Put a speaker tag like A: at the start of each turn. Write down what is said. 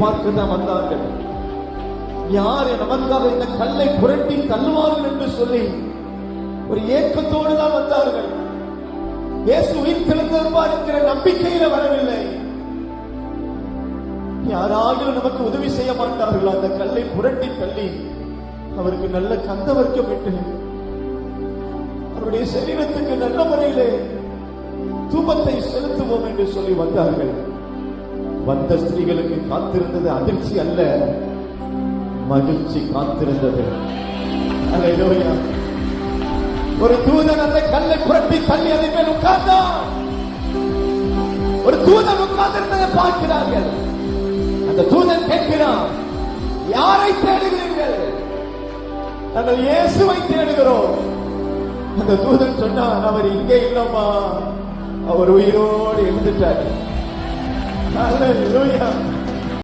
A: பார்க்க தான் வந்தார்கள். யார் நமக்காக இந்த கல்லை புரட்டி தள்ளுவார்கள் என்று சொல்லி ஒரு ஏக்கத்தோடு தான் வந்தார்கள். இயேசு உயிர்த்தெழுந்திருப்பார் என்கிற நம்பிக்கையில வரவில்லை. யாராலும் நமக்கு உதவி செய்ய மாட்டார்கள். அந்த கல்லை புரட்டி தள்ளி அவருக்கு நல்ல கந்த வர்க்கம் விட்டு அவருடைய சரீரத்துக்கு நல்ல முறையிலே தூபத்தை செலுத்துவோம் என்று சொல்லி வந்தார்கள். வந்த ஸ்திரீகளுக்கு காத்திருந்தது அதிர்ச்சி அல்ல, மகிழ்ச்சி காத்திருந்தது. அல்லேலூயா. ஒரு தூதன் அந்த கல்லை புரட்டி தள்ளி அதன் மேல் உட்கார்ந்தான். ஒரு தூதன் உட்கார்ந்திருந்ததை பார்க்கிறார்கள். அந்த தூதன் கேட்கிறான், யாரை தேடுகிறீர்கள்? நாங்கள் இயேசுவை தேடுகிறோம். அந்த தூதன் சொன்னான், அவர் இங்கே இல்லம்மா, அவர் உயிரோடு எழுந்துட்டார். அல்லேலூயா.